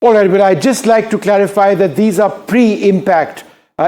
All right, but I'd just like to clarify that these are pre-impact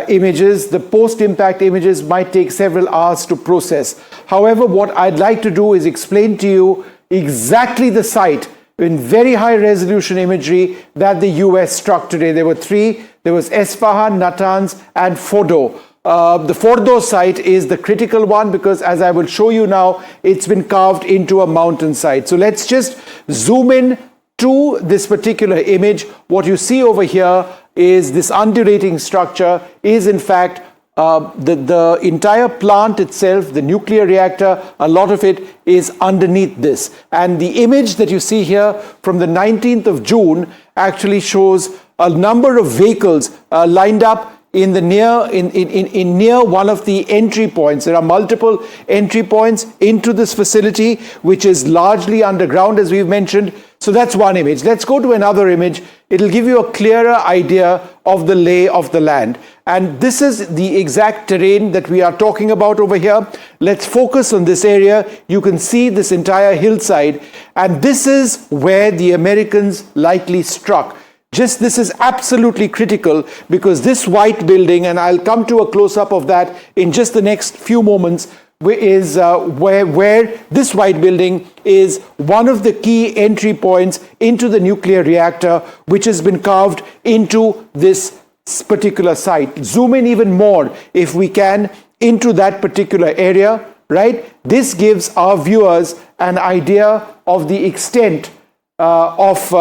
images. The post-impact images might take several hours to process. However, what I'd like to do is explain to you exactly the site in very high resolution imagery that the US struck today. There were three. There was Isfahan, Natanz and Fordow. The Fordow site is the critical one because, as I will show you now, it's been carved into a mountainside. So let's just zoom in to this particular image. What you see over here is this undulating structure is in fact the entire plant itself, the nuclear reactor. A lot of it is underneath this. And the image that you see here from the 19th of June actually shows a number of vehicles lined up in the near one of the entry points. There are multiple entry points into this facility, which is largely underground, as we've mentioned. So that's one image. Let's go to another image. It'll give you a clearer idea of the lay of the land. And this is the exact terrain that we are talking about over here. Let's focus on this area. You can see this entire hillside. And this is where the Americans likely struck. This is absolutely critical because this white building, and I'll come to a close-up of that in just the next few moments, is where this white building is one of the key entry points into the nuclear reactor, which has been carved into this particular site. Zoom in even more, if we can, into that particular area, right? This gives our viewers an idea of the extent of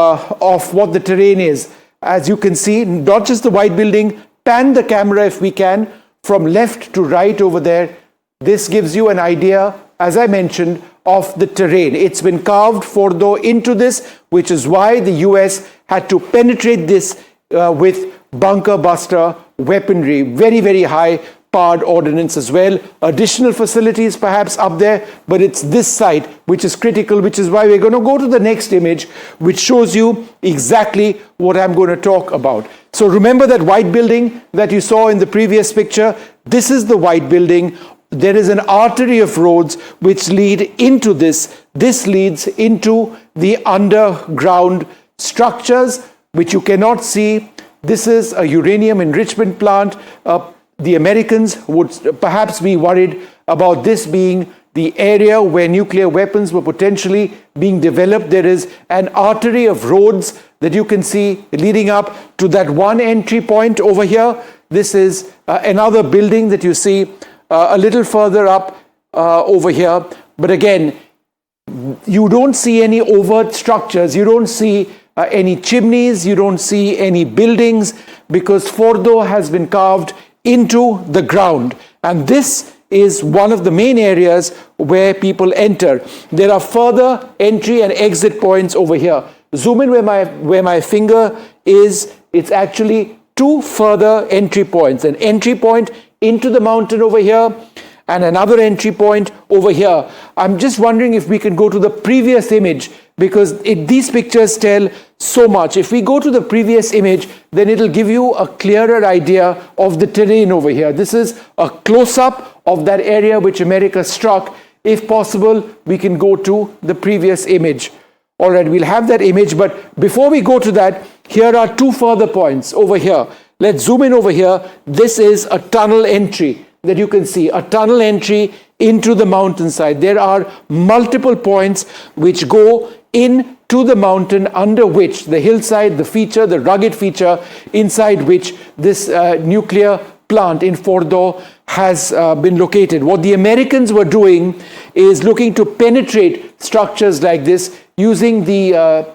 what the terrain is. As you can see, not just the white building, pan the camera if we can, from left to right over there. This gives you an idea, as I mentioned, of the terrain. It's been carved, Fordow, into this, which is why the US had to penetrate this with bunker buster weaponry, very, very high powered ordnance as well. Additional facilities perhaps up there, but it's this site which is critical, which is why we're going to go to the next image, which shows you exactly what I'm going to talk about. So remember that white building that you saw in the previous picture? This is the white building. There is an artery of roads which lead into this. This leads into the underground structures which you cannot see. This is a uranium enrichment plant. The Americans would perhaps be worried about this being the area where nuclear weapons were potentially being developed. There is an artery of roads that you can see leading up to that one entry point over here. This is another building that you see a little further up over here. But again, you don't see any overt structures. You don't see any chimneys. You don't see any buildings because Fordow has been carved into the ground. And this is one of the main areas where people enter. There are further entry and exit points over here. Zoom in where my finger is. It's actually two further entry points. An entry point into the mountain over here and another entry point over here. I'm just wondering if we can go to the previous image because these pictures tell so much. If we go to the previous image, then it'll give you a clearer idea of the terrain over here. This is a close-up of that area which America struck. If possible, we can go to the previous image. All right, we'll have that image, but before we go to that, here are two further points over here. Let's zoom in over here. This is a tunnel entry that you can see, a tunnel entry into the mountainside. There are multiple points which go into the mountain under which the hillside, the feature, the rugged feature inside which this nuclear plant in Fordow has been located. What the Americans were doing is looking to penetrate structures like this using the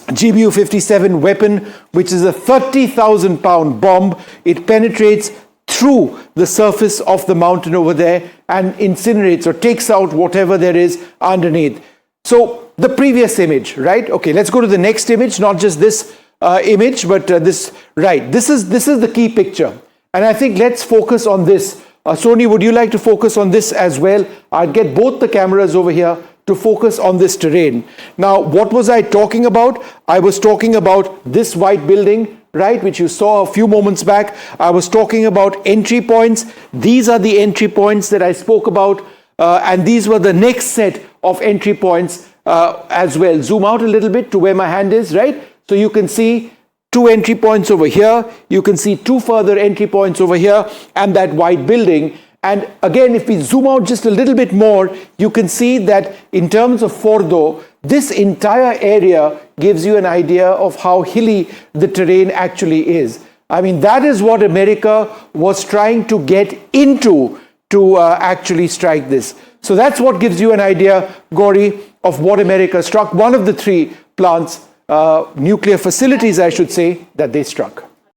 GBU-57 weapon, which is a 30,000 pound bomb. It penetrates through the surface of the mountain over there and incinerates or takes out whatever there is underneath. So the previous image, right? Okay, let's go to the next image, not just this image, but this, right? This is the key picture. And I think let's focus on this. Sony, would you like to focus on this as well? I'll get both the cameras over here to focus on this terrain. Now, what was I talking about? I was talking about this white building, right, which you saw a few moments back. I was talking about entry points. These are the entry points that I spoke about, and these were the next set of entry points as well. Zoom out a little bit to where my hand is, right? So you can see 2 entry points over here. You can see 2 further entry points over here and that white building. And again, if we zoom out just a little bit more, you can see that in terms of Fordow, this entire area gives you an idea of how hilly the terrain actually is. I mean, that is what America was trying to get into to actually strike this. So that's what gives you an idea, Gauri, of what America struck. One of the 3 plants, nuclear facilities, I should say, that they struck.